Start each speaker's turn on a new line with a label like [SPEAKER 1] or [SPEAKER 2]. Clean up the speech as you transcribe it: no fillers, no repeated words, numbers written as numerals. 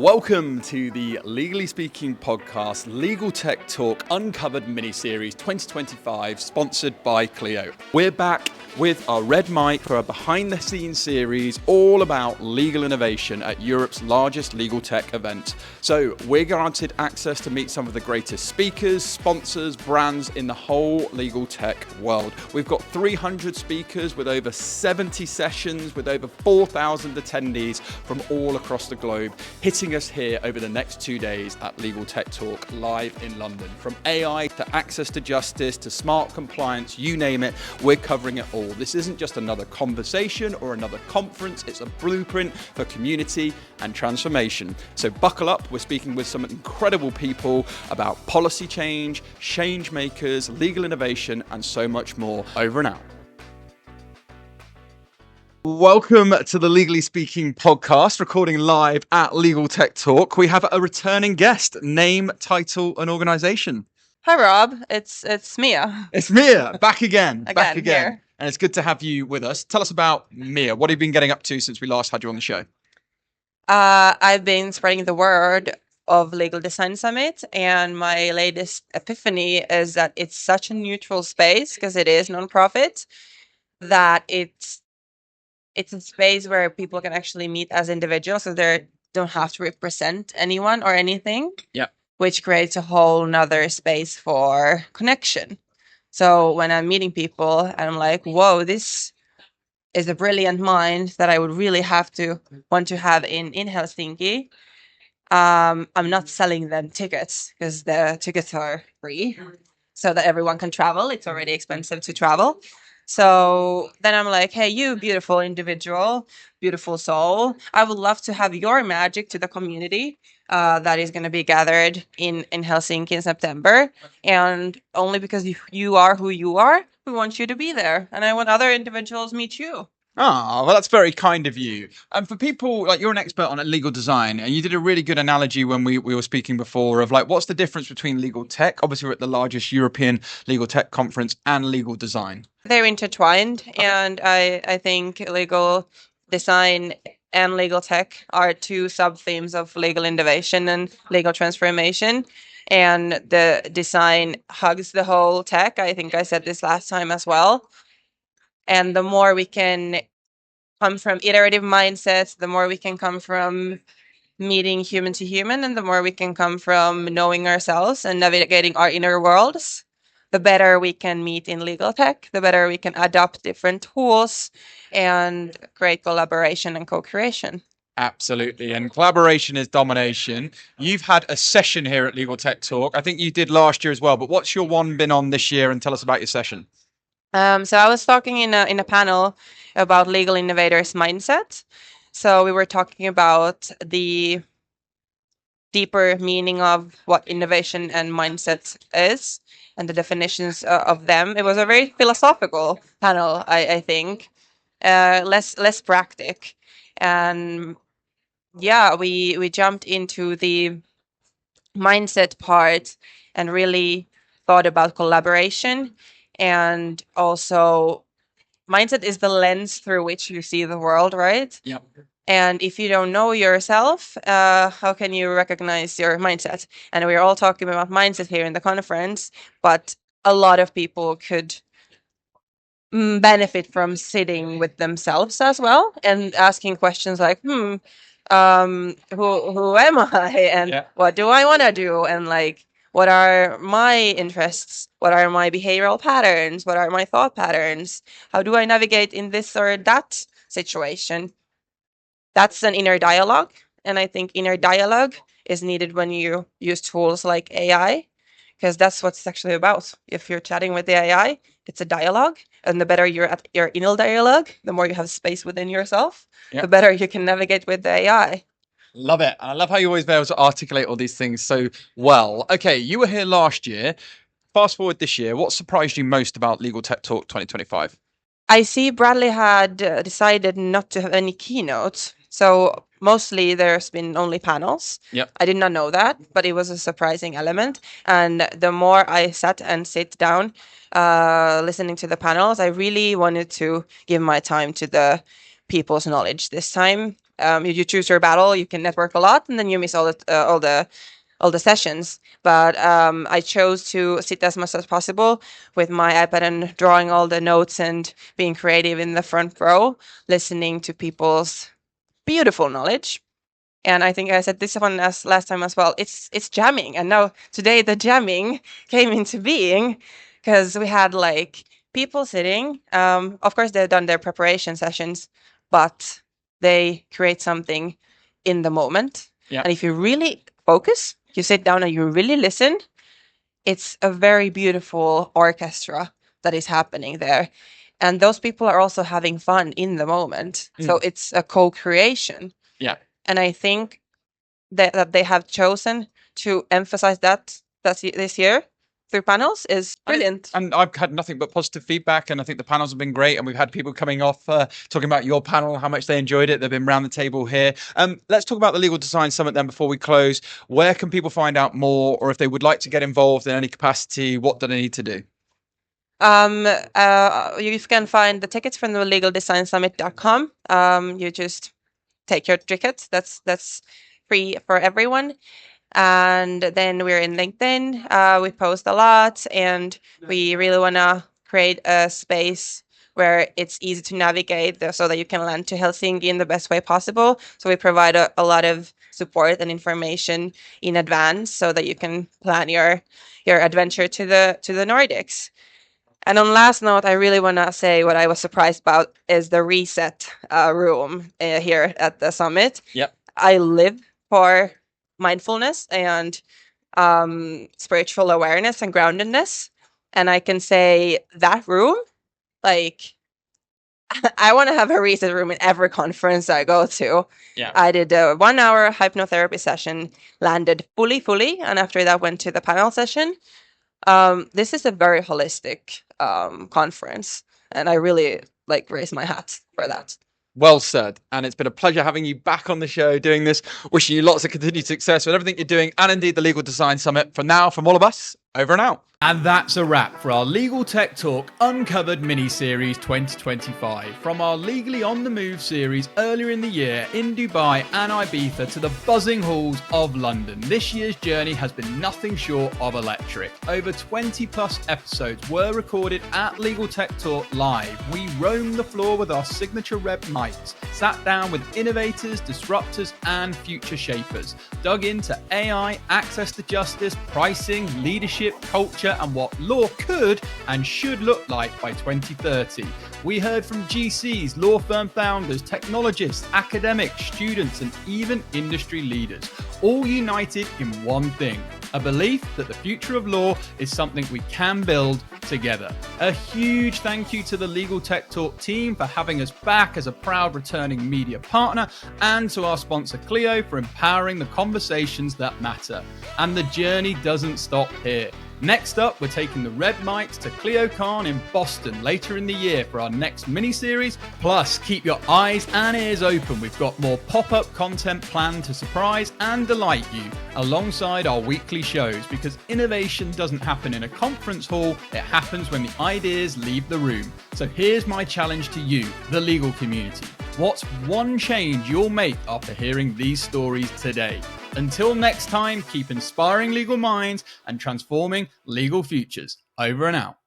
[SPEAKER 1] Welcome to the Legally Speaking podcast, Legal Tech Talk Uncovered miniseries 2025, sponsored by Clio. We're back with our red mic for a behind-the-scenes series all about legal innovation at Europe's largest legal tech event. So we're granted access to meet some of the greatest speakers, sponsors, brands in the whole legal tech world. We've got 300 speakers with over 70 sessions with over 4,000 attendees from all across the globe, hitting us here over the next 2 days at Legal Tech Talk live in London. From AI to access to justice to smart compliance, you name it, we're covering it all. This isn't just another conversation or another conference, it's a blueprint for community and transformation. So buckle up, we're speaking with some incredible people about policy change makers, legal innovation, and so much more. Over and out. Welcome to the Legally Speaking podcast, recording live at Legal Tech Talk. We have a returning guest, name, title, and organization.
[SPEAKER 2] Hi, Rob. It's Mia.
[SPEAKER 1] It's Mia, back again.
[SPEAKER 2] Back again.
[SPEAKER 1] Here. And it's good to have you with us. Tell us about Mia. What have you been getting up to since we last had you on the show?
[SPEAKER 2] I've been spreading the word of Legal Design Summit, and my latest epiphany is that it's such a neutral space, because it is nonprofit, that it's a space where people can actually meet as individuals, so they don't have to represent anyone or anything.
[SPEAKER 1] Yeah.
[SPEAKER 2] Which creates a whole nother space for connection. So when I'm meeting people and I'm like, whoa, this is a brilliant mind that I would really want to have in Helsinki. I'm not selling them tickets because the tickets are free so that everyone can travel. It's already expensive to travel. So then I'm like, hey, you beautiful individual, beautiful soul, I would love to have your magic to the community that is going to be gathered in Helsinki in September. And only because you are who you are, we want you to be there. And I want other individuals meet you.
[SPEAKER 1] Ah, well, that's very kind of you. And for people, like, you're an expert on legal design, and you did a really good analogy when we were speaking before of, like, what's the difference between legal tech? Obviously, we're at the largest European legal tech conference, and legal design.
[SPEAKER 2] They're intertwined, and I think legal design and legal tech are two sub-themes of legal innovation and legal transformation. And the design hugs the whole tech. I think I said this last time as well. And the more we can come from iterative mindsets, the more we can come from meeting human to human, and the more we can come from knowing ourselves and navigating our inner worlds, the better we can meet in legal tech, the better we can adopt different tools and create collaboration and co-creation.
[SPEAKER 1] Absolutely. And collaboration is domination. You've had a session here at Legal Tech Talk. I think you did last year as well, but what's your one been on this year? And tell us about your session.
[SPEAKER 2] So I was talking in a panel about legal innovators' mindset. So we were talking about the deeper meaning of what innovation and mindset is and the definitions of them. It was a very philosophical panel, I think, less practic. And yeah, we jumped into the mindset part and really thought about collaboration. And also, mindset is the lens through which you see the world, right?
[SPEAKER 1] Yep.
[SPEAKER 2] And if you don't know yourself, how can you recognize your mindset? And we're all talking about mindset here in the conference, but a lot of people could benefit from sitting with themselves as well and asking questions like, who am I? And what do I want to do? And like, what are my interests? What are my behavioral patterns? What are my thought patterns? How do I navigate in this or that situation? That's an inner dialogue. And I think inner dialogue is needed when you use tools like AI, because that's what it's actually about. If you're chatting with the AI, it's a dialogue. And the better you're at your inner dialogue, the more you have space within yourself, the better you can navigate with the AI.
[SPEAKER 1] Love it. I love how you always be able to articulate all these things so well. Okay, you were here last year. Fast forward this year, what surprised you most about Legal Tech Talk 2025?
[SPEAKER 2] I see Bradley had decided not to have any keynotes. So mostly there's been only panels.
[SPEAKER 1] Yep.
[SPEAKER 2] I did not know that, but it was a surprising element. And the more I sat and sit down listening to the panels, I really wanted to give my time to the people's knowledge this time. You choose your battle, you can network a lot, and then you miss all the sessions. But I chose to sit as much as possible with my iPad and drawing all the notes and being creative in the front row, listening to people's beautiful knowledge. And I think I said this one as last time as well. It's jamming, and now today the jamming came into being because we had like people sitting. Of course, they've done their preparation sessions, but they create something in the moment.
[SPEAKER 1] Yeah.
[SPEAKER 2] And if you really focus, you sit down and you really listen. It's a very beautiful orchestra that is happening there. And those people are also having fun in the moment. So it's a co-creation.
[SPEAKER 1] Yeah.
[SPEAKER 2] And I think that they have chosen to emphasize that this year through panels is brilliant.
[SPEAKER 1] And I've had nothing but positive feedback, and I think the panels have been great. And we've had people coming off talking about your panel, how much they enjoyed it. They've been around the table here. Let's talk about the Legal Design Summit then before we close. Where can people find out more, or if they would like to get involved in any capacity, what do they need to do?
[SPEAKER 2] You can find the tickets from the LegalDesignSummit.com. You just take your tickets. That's free for everyone. And then we're in LinkedIn. We post a lot, and we really want to create a space where it's easy to navigate so that you can land to Helsinki in the best way possible. So we provide a lot of support and information in advance so that you can plan your adventure to the Nordics. And on last note, I really want to say what I was surprised about is the reset room here at the summit.
[SPEAKER 1] Yep.
[SPEAKER 2] I live for mindfulness and spiritual awareness and groundedness. And I can say that room, like, I want to have a reset room in every conference I go to.
[SPEAKER 1] Yeah.
[SPEAKER 2] I did a 1 hour hypnotherapy session, landed fully, and after that went to the panel session. This is a very holistic conference, and I really raise my hat for that.
[SPEAKER 1] Well said. And it's been a pleasure having you back on the show doing this. Wishing you lots of continued success with everything you're doing, and indeed the Legal Design Summit. For now, from all of us, over and out. And that's a wrap for our Legal Tech Talk Uncovered mini-series 2025. From our Legally on the Move series earlier in the year in Dubai and Ibiza to the buzzing halls of London, this year's journey has been nothing short of electric. Over 20 plus episodes were recorded at Legal Tech Talk Live. We roamed the floor with our signature Red mics, sat down with innovators, disruptors and future shapers, dug into AI, access to justice, pricing, leadership, culture and what law could and should look like by 2030. We heard from GCs, law firm founders, technologists, academics, students, and even industry leaders, all united in one thing: a belief that the future of law is something we can build together. A huge thank you to the Legal Tech Talk team for having us back as a proud returning media partner, and to our sponsor Clio for empowering the conversations that matter. And the journey doesn't stop here. Next up, we're taking the Red Mics to ClioCon in Boston later in the year for our next mini-series. Plus, keep your eyes and ears open. We've got more pop-up content planned to surprise and delight you alongside our weekly shows, because innovation doesn't happen in a conference hall, it happens when the ideas leave the room. So here's my challenge to you, the legal community. What's one change you'll make after hearing these stories today? Until next time, keep inspiring legal minds and transforming legal futures. Over and out.